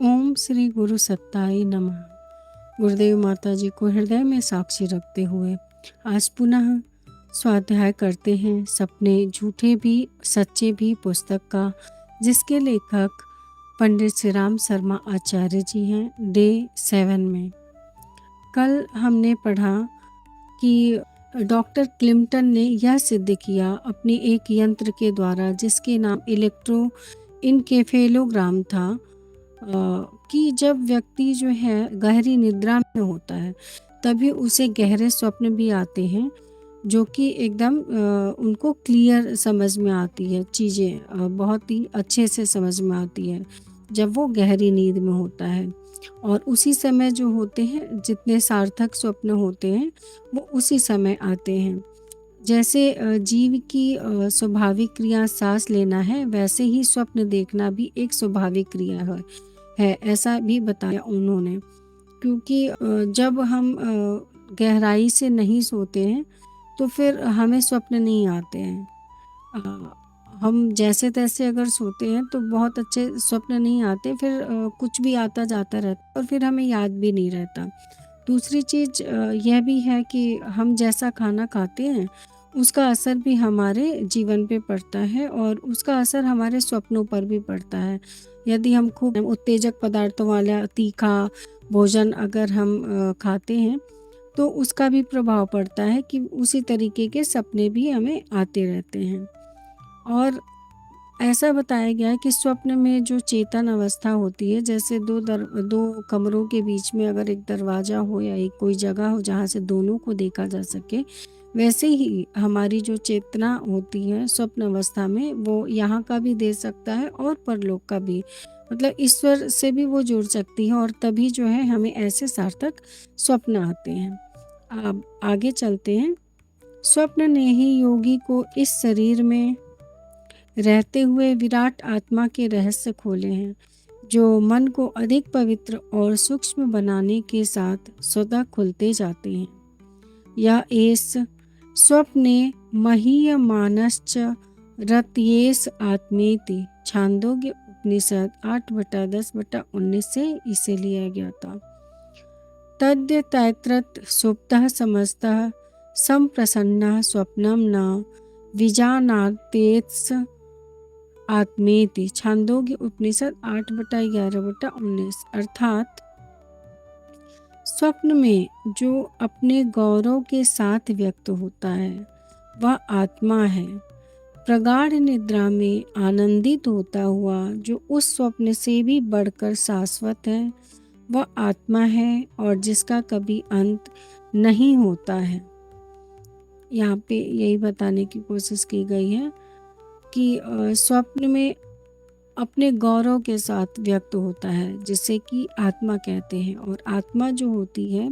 ओम श्री गुरु सत्ताई नमः। गुरुदेव माता जी को हृदय में साक्षी रखते हुए आज पुनः स्वाध्याय करते हैं सपने झूठे भी सच्चे भी पुस्तक का, जिसके लेखक पंडित श्री राम शर्मा आचार्य जी हैं। डे 7 में कल हमने पढ़ा कि डॉक्टर क्लिंटन ने यह सिद्ध किया अपने एक यंत्र के द्वारा, जिसके नाम इलेक्ट्रो इनकेफेलोग्राम था, कि जब व्यक्ति जो है गहरी निद्रा में होता है तभी उसे गहरे स्वप्न भी आते हैं, जो कि एकदम उनको क्लियर समझ में आती है, चीज़ें बहुत ही अच्छे से समझ में आती है जब वो गहरी नींद में होता है। और उसी समय जो होते हैं, जितने सार्थक स्वप्न होते हैं वो उसी समय आते हैं। जैसे जीव की स्वाभाविक क्रिया सांस लेना है, वैसे ही स्वप्न देखना भी एक स्वाभाविक क्रिया है, ऐसा भी बताया उन्होंने। क्योंकि जब हम गहराई से नहीं सोते हैं तो फिर हमें स्वप्न नहीं आते हैं। हम जैसे तैसे अगर सोते हैं तो बहुत अच्छे स्वप्न नहीं आते, फिर कुछ भी आता जाता रहता और फिर हमें याद भी नहीं रहता। दूसरी चीज़ यह भी है कि हम जैसा खाना खाते हैं उसका असर भी हमारे जीवन पे पड़ता है और उसका असर हमारे स्वप्नों पर भी पड़ता है। यदि हम खूब उत्तेजक पदार्थों वाला तीखा भोजन अगर हम खाते हैं तो उसका भी प्रभाव पड़ता है कि उसी तरीके के सपने भी हमें आते रहते हैं। और ऐसा बताया गया है कि स्वप्न में जो चेतन अवस्था होती है, जैसे दो कमरों के बीच में अगर एक दरवाज़ा हो या एक कोई जगह हो जहाँ से दोनों को देखा जा सके, वैसे ही हमारी जो चेतना होती है स्वप्न अवस्था में, वो यहाँ का भी दे सकता है और परलोक का भी, मतलब ईश्वर से भी वो जुड़ सकती है और तभी जो है हमें ऐसे सार्थक स्वप्न आते हैं। अब आगे चलते हैं। स्वप्न ने ही योगी को इस शरीर में रहते हुए विराट आत्मा के रहस्य खोले हैं, जो मन को अधिक पवित्र और सूक्ष्म बनाने के साथ स्वतः खुलते जाते हैं। या एस स्वप्ने महीयमानश्च रत्येस आत्मेति, छांदोग्य उपनिषद 8/10/19 से इसे लिया गया था। तद्य तैत्रत सुप्तः समस्तः संप्रसन्नः स्वप्नम न विजानात्येत्स आत्मेति, छांदोग्य उपनिषद 8/11/19। अर्थात स्वप्न में जो अपने गौरव के साथ व्यक्त होता है वह आत्मा है। प्रगाढ़ निद्रा में आनंदित होता हुआ जो उस स्वप्न से भी बढ़कर शाश्वत है वह आत्मा है और जिसका कभी अंत नहीं होता है। यहाँ पे यही बताने की कोशिश की गई है कि स्वप्न में अपने गौरव के साथ व्यक्त होता है, जिसे कि आत्मा कहते हैं। और आत्मा जो होती है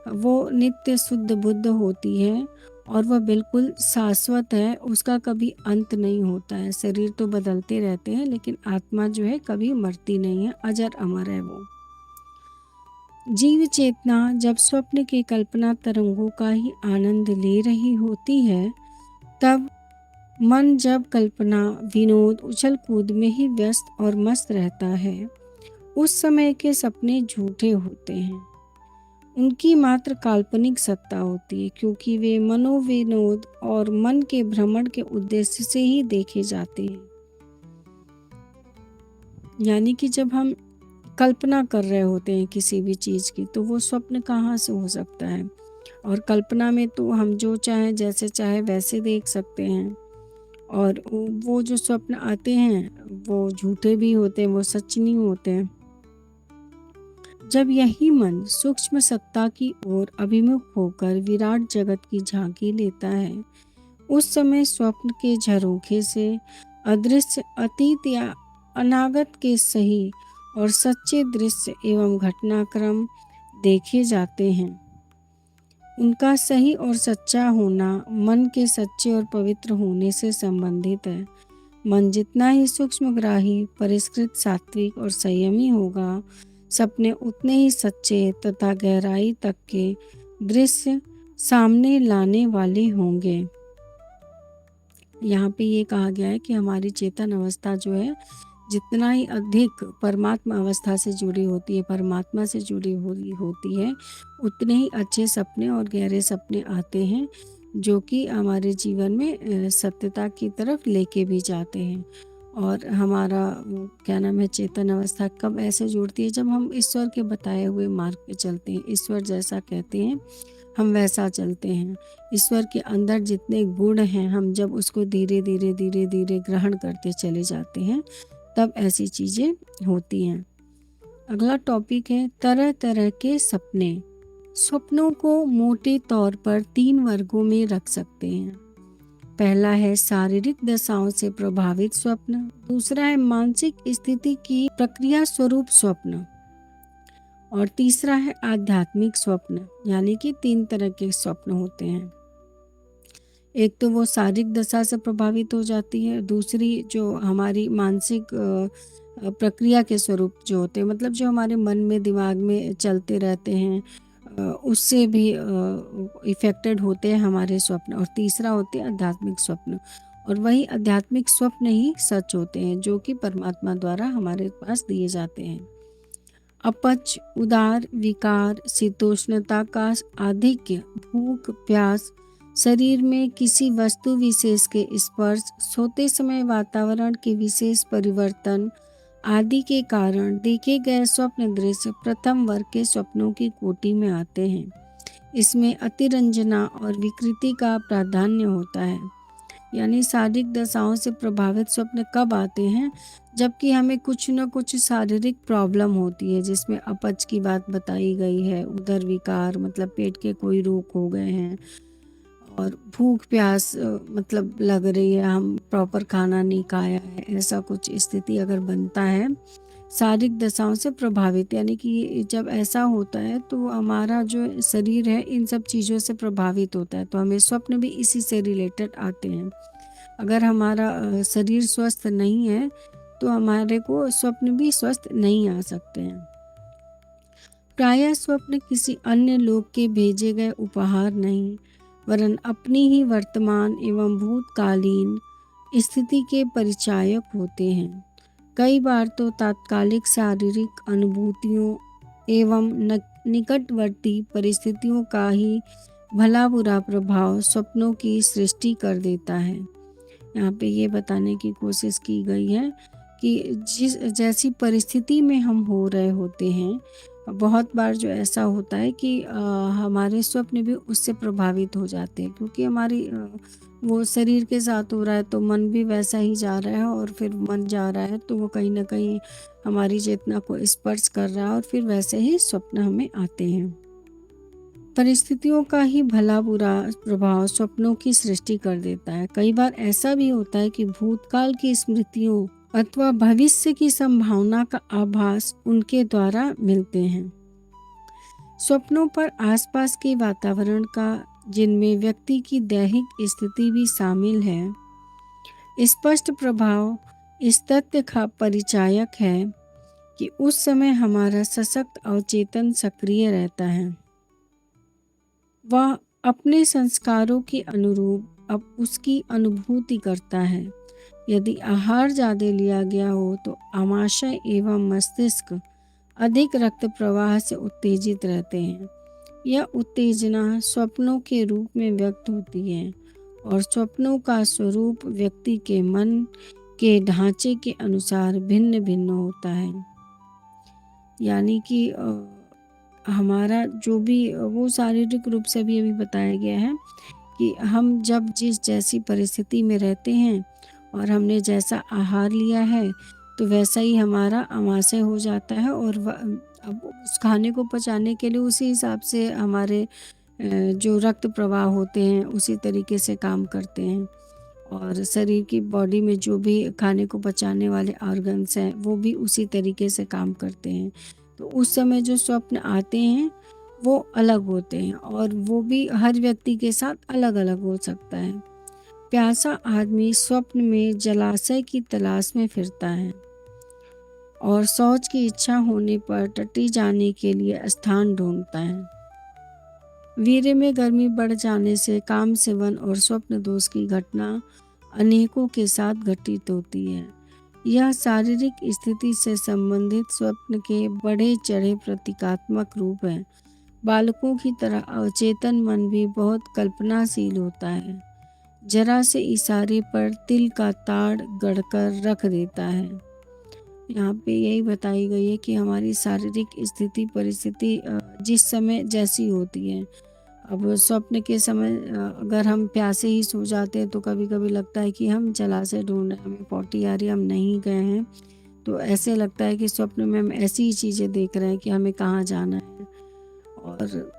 वो नित्य शुद्ध बुद्ध होती है और वह बिल्कुल शाश्वत है, उसका कभी अंत नहीं होता है। शरीर तो बदलते रहते हैं लेकिन आत्मा जो है कभी मरती नहीं है, अजर अमर है वो। जीव चेतना जब स्वप्न के कल्पना तरंगों का ही आनंद ले रही होती है, तब मन जब कल्पना विनोद उछल कूद में ही व्यस्त और मस्त रहता है, उस समय के सपने झूठे होते हैं। उनकी मात्र काल्पनिक सत्ता होती है, क्योंकि वे मनोविनोद और मन के भ्रमण के उद्देश्य से ही देखे जाते हैं। यानी कि जब हम कल्पना कर रहे होते हैं किसी भी चीज़ की, तो वो स्वप्न कहाँ से हो सकता है। और कल्पना में तो हम जो चाहे जैसे चाहे वैसे देख सकते हैं, और वो जो स्वप्न आते हैं वो झूठे भी होते हैं, वो सच नहीं होते हैं। जब यही मन सूक्ष्म सत्ता की ओर अभिमुख होकर विराट जगत की झांकी लेता है, उस समय स्वप्न के झरोखे से अदृश्य अतीत या अनागत के सही और सच्चे दृश्य एवं घटनाक्रम देखे जाते हैं। उनका सही और सच्चा होना मन के सच्चे और पवित्र होने से संबंधित है। मन जितना ही सूक्ष्मग्राही, परिष्कृत, सात्विक और संयमी होगा, सपने उतने ही सच्चे तथा गहराई तक के दृश्य सामने लाने वाले होंगे। यहाँ पे ये कहा गया है कि हमारी चेतन अवस्था जो है जितना ही अधिक परमात्मा अवस्था से जुड़ी होती है, परमात्मा से जुड़ी हुई होती है, उतने ही अच्छे सपने और गहरे सपने आते हैं, जो कि हमारे जीवन में सत्यता की तरफ लेके भी जाते हैं। और हमारा क्या नाम है, चेतन अवस्था कब ऐसे जुड़ती है, जब हम ईश्वर के बताए हुए मार्ग पे चलते हैं। ईश्वर जैसा कहते हैं हम वैसा चलते हैं। ईश्वर के अंदर जितने गुण हैं, हम जब उसको धीरे धीरे धीरे धीरे ग्रहण करते चले जाते हैं, तब ऐसी चीज़ें होती हैं। अगला टॉपिक है तरह तरह के सपने। स्वप्नों को मोटे तौर पर 3 वर्गों में रख सकते हैं। पहला है शारीरिक दशाओं से प्रभावित स्वप्न, दूसरा है मानसिक स्थिति की प्रक्रिया स्वरूप स्वप्न, और तीसरा है आध्यात्मिक स्वप्न। यानी कि 3 तरह के स्वप्न होते हैं। एक तो वो शारीरिक दशा से प्रभावित हो जाती है, दूसरी जो हमारी मानसिक प्रक्रिया के स्वरूप जो होते हैं, मतलब जो हमारे मन में दिमाग में चलते रहते हैं, उससे भी इफेक्टेड होते हैं हमारे स्वप्न। और तीसरा होते हैं आध्यात्मिक स्वप्न, और वही आध्यात्मिक स्वप्न ही सच होते हैं, जो कि परमात्मा द्वारा हमारे पास दिए जाते हैं। अपच, उदार विकार, शीतोष्णता का आधिक्य, भूख प्यास, शरीर में किसी वस्तु विशेष के स्पर्श, सोते समय वातावरण के विशेष परिवर्तन आदि के कारण देखे गए स्वप्न दृश्य प्रथम वर्ग के स्वप्नों की कोटि में आते हैं। इसमें अतिरंजना और विकृति का प्राधान्य होता है। यानी शारीरिक दशाओं से प्रभावित स्वप्न कब आते हैं, जबकि हमें कुछ न कुछ शारीरिक प्रॉब्लम होती है, जिसमें अपच की बात बताई गई है, उदर विकार मतलब पेट के कोई रोग हो गए हैं, और भूख प्यास मतलब लग रही है, हम प्रॉपर खाना नहीं खाया है, ऐसा कुछ स्थिति अगर बनता है शारीरिक दशाओं से प्रभावित। यानी कि जब ऐसा होता है तो हमारा जो शरीर है इन सब चीज़ों से प्रभावित होता है, तो हमें स्वप्न भी इसी से रिलेटेड आते हैं। अगर हमारा शरीर स्वस्थ नहीं है तो हमारे को स्वप्न भी स्वस्थ नहीं आ सकते हैं। प्रायः स्वप्न किसी अन्य लोक के भेजे गए उपहार नहीं, वरन अपनी ही वर्तमान एवं भूतकालीन स्थिति के परिचायक होते हैं। कई बार तो तात्कालिक शारीरिक अनुभूतियों एवं निकटवर्ती परिस्थितियों का ही भला बुरा प्रभाव स्वप्नों की सृष्टि कर देता है। यहाँ पे ये बताने की कोशिश की गई है कि जैसी परिस्थिति में हम हो रहे होते हैं, बहुत बार जो ऐसा होता है कि हमारे स्वप्न भी उससे प्रभावित हो जाते हैं, क्योंकि हमारी वो शरीर के साथ हो रहा है तो मन भी वैसा ही जा रहा है, और फिर मन जा रहा है तो वो कहीं ना कहीं हमारी चेतना को स्पर्श कर रहा है, और फिर वैसे ही स्वप्न हमें आते हैं। परिस्थितियों का ही भला बुरा प्रभाव स्वप्नों की सृष्टि कर देता है। कई बार ऐसा भी होता है कि भूतकाल की स्मृतियों अथवा भविष्य की संभावना का आभास उनके द्वारा मिलते हैं। स्वप्नों पर आसपास के वातावरण का, जिनमें व्यक्ति की दैहिक स्थिति भी शामिल है, स्पष्ट प्रभाव इस तथ्य का परिचायक है कि उस समय हमारा सशक्त अवचेतन सक्रिय रहता है। वह अपने संस्कारों के अनुरूप अब उसकी अनुभूति करता है। यदि आहार ज़्यादा लिया गया हो तो आमाशय एवं मस्तिष्क अधिक रक्त प्रवाह से उत्तेजित रहते हैं। यह उत्तेजना स्वप्नों के रूप में व्यक्त होती है, और स्वप्नों का स्वरूप व्यक्ति के मन के ढांचे के अनुसार भिन्न भिन्न होता है। यानी कि हमारा जो भी वो शारीरिक रूप से भी अभी बताया गया है कि हम जब जिस जैसी परिस्थिति में रहते हैं और हमने जैसा आहार लिया है तो वैसा ही हमारा आमाशय हो जाता है, और अब उस खाने को पचाने के लिए उसी हिसाब से हमारे जो रक्त प्रवाह होते हैं उसी तरीके से काम करते हैं, और शरीर की बॉडी में जो भी खाने को पचाने वाले ऑर्गन्स हैं वो भी उसी तरीके से काम करते हैं। तो उस समय जो स्वप्न आते हैं वो अलग होते हैं, और वो भी हर व्यक्ति के साथ अलग अलग हो सकता है। प्यासा आदमी स्वप्न में जलाशय की तलाश में फिरता है, और शौच की इच्छा होने पर टट्टी जाने के लिए स्थान ढूंढता है। वीर्य में गर्मी बढ़ जाने से काम सेवन और स्वप्न दोष की घटना अनेकों के साथ घटित होती है। यह शारीरिक स्थिति से संबंधित स्वप्न के बढ़े चढ़े प्रतीकात्मक रूप है। बालकों की तरह अवचेतन मन भी बहुत कल्पनाशील होता है। जरा से इशारे पर तिल का ताड़ गढ़कर रख देता है। यहाँ पे यही बताई गई है कि हमारी शारीरिक स्थिति परिस्थिति जिस समय जैसी होती है। अब स्वप्न के समय अगर हम प्यासे ही सो जाते हैं तो कभी कभी लगता है कि हम जलाशय ढूंढ रहे हैं, हमें पॉटी आ रही है, हम नहीं गए हैं, तो ऐसे लगता है कि स्वप्न में हम ऐसी ही चीज़ें देख रहे हैं कि हमें कहाँ जाना है। और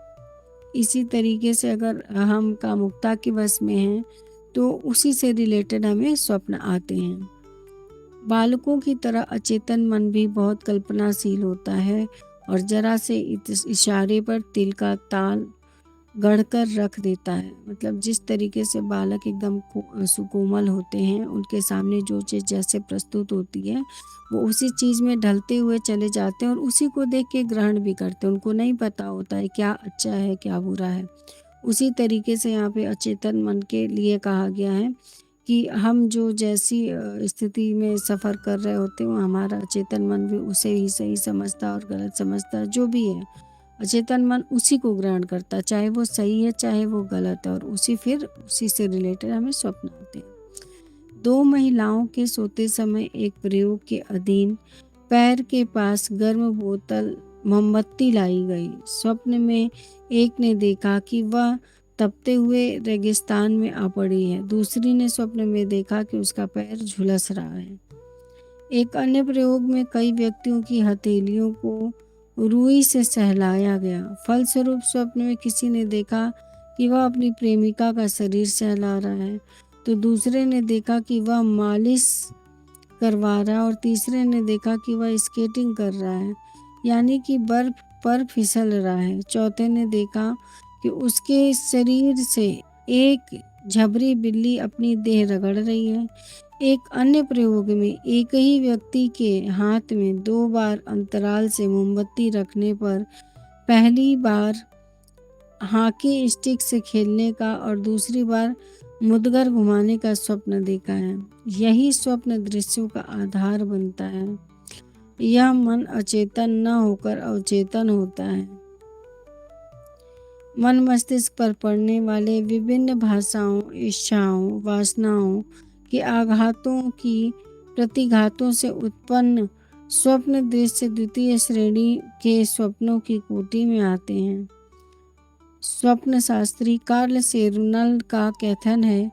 इसी तरीके से अगर हम कामुकता के वश में हैं तो उसी से रिलेटेड हमें स्वप्न आते हैं। बालकों की तरह अचेतन मन भी बहुत कल्पनाशील होता है और जरा से इशारे पर तिल का ताल गढ़कर रख देता है। मतलब जिस तरीके से बालक एकदम सुकोमल होते हैं, उनके सामने जो चीज़ जैसे प्रस्तुत होती है वो उसी चीज़ में ढलते हुए चले जाते हैं और उसी को देख के ग्रहण भी करते हैं। उनको नहीं पता होता है क्या अच्छा है क्या बुरा है। उसी तरीके से यहाँ पे अचेतन मन के लिए कहा गया है कि हम जो जैसी स्थिति में सफ़र कर रहे होते हैं, हमारा अचेतन मन भी उसे ही सही समझता और गलत समझता, जो भी है अचेतन मन उसी को ग्रहण करता है, चाहे वो सही है चाहे वो गलत है, और उसी से रिलेटेड हमें स्वप्न आते हैं। दो महिलाओं के सोते समय एक प्रयोग के अधीन पैर के पास गर्म बोतल मोमबत्ती लाई गई। स्वप्न में एक ने देखा कि वह तपते हुए रेगिस्तान में आ पड़ी है। दूसरी ने स्वप्न में देखा कि उसका पैर झुलस रहा है। एक अन्य प्रयोग में कई व्यक्तियों की हथेलियों को रुई से सहलाया गया। फलस्वरूप स्वप्न में किसी ने देखा कि वह अपनी प्रेमिका का शरीर सहला रहा है, तो दूसरे ने देखा कि वह मालिश करवा रहा है और तीसरे ने देखा कि वह स्केटिंग कर रहा है, यानी कि बर्फ पर फिसल रहा है। चौथे ने देखा कि उसके शरीर से एक झबरी बिल्ली अपनी देह रगड़ रही है। एक अन्य प्रयोग में एक ही व्यक्ति के हाथ में 2 बार अंतराल से मोमबत्ती रखने पर पहली बार हॉकी स्टिक से खेलने का और दूसरी बार मुदगर घुमाने का स्वप्न देखा है। यही स्वप्न दृश्यों का आधार बनता है। यह मन अचेतन न होकर अवचेतन होता है। मन मस्तिष्क पर पड़ने वाले विभिन्न भाषाओं, इच्छाओं, वासनाओं के आघातों की प्रतिघातों से उत्पन्न स्वप्न दृश्य द्वितीय श्रेणी के स्वप्नों की कोटि में आते हैं। स्वप्न शास्त्री कार्ल सेरुनल का कथन है,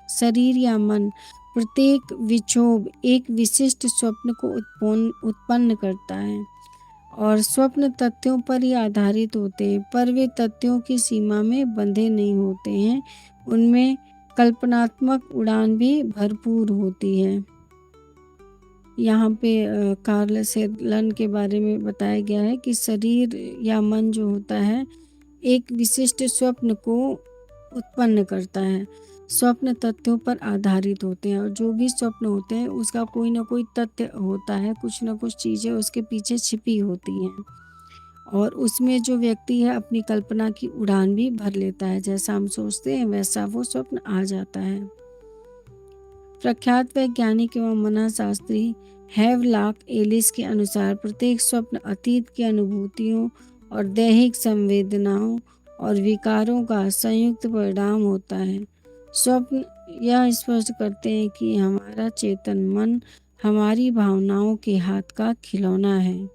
शरीर या मन प्रत्येक विक्षोभ एक विशिष्ट स्वप्न को उत्पन्न करता है और स्वप्न तथ्यों पर ही आधारित होते हैं, पर वे तथ्यों की सीमा में बंधे नहीं होते हैं। उनमें कल्पनात्मक उड़ान भी भरपूर होती है। यहाँ पे कार्ल सेरुनल के बारे में बताया गया है कि शरीर या मन जो होता है एक विशिष्ट स्वप्न को उत्पन्न करता है। स्वप्न तथ्यों पर आधारित होते हैं और जो भी स्वप्न होते हैं उसका कोई ना कोई तथ्य होता है, कुछ ना कुछ चीज़ें उसके पीछे छिपी होती हैं और उसमें जो व्यक्ति है अपनी कल्पना की उड़ान भी भर लेता है। जैसा हम सोचते हैं वैसा वो स्वप्न आ जाता है। प्रख्यात वैज्ञानिक एवं मनःशास्त्री हैवलॉक एलिस के अनुसार प्रत्येक स्वप्न अतीत की अनुभूतियों और दैहिक संवेदनाओं और विकारों का संयुक्त परिणाम होता है। स्वप्न यह स्पष्ट करते हैं कि हमारा चेतन मन हमारी भावनाओं के हाथ का खिलौना है।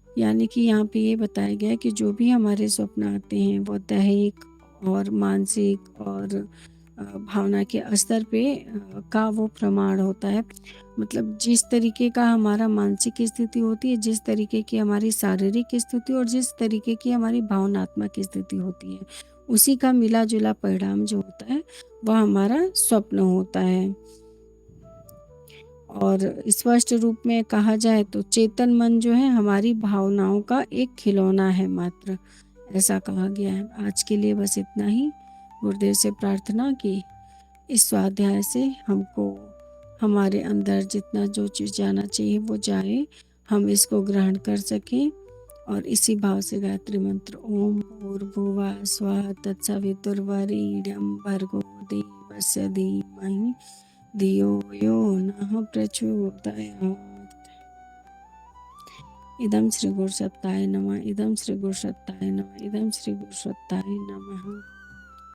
यानी कि यहाँ पे ये बताया गया है कि जो भी हमारे स्वप्न आते हैं वो दैहिक और मानसिक और भावना के स्तर पे का वो प्रमाण होता है। मतलब जिस तरीके का हमारा मानसिक स्थिति होती है, जिस तरीके की हमारी शारीरिक स्थिति और जिस तरीके की हमारी भावनात्मक स्थिति होती है, उसी का मिला जुला परिणाम जो होता है वह हमारा स्वप्न होता है। और स्पष्ट रूप में कहा जाए तो चेतन मन जो है हमारी भावनाओं का एक खिलौना है मात्र, ऐसा कहा गया है। आज के लिए बस इतना ही। गुरुदेव से प्रार्थना कि इस स्वाध्याय से हमको हमारे अंदर जितना जो चीज़ जाना चाहिए वो जाए, हम इसको ग्रहण कर सकें और इसी भाव से गायत्री मंत्र ओम भूर्भुवः स्वः तत्सवितुर्वरेण्यं भर्गो देवस्य धीमहि धियो यो नः प्रचोदयात्। इदं श्री गुरुसत्ताय नमः। इदं श्री गुरुसत्ताय नमः। इदं श्री गुरुसत्ताय नमः।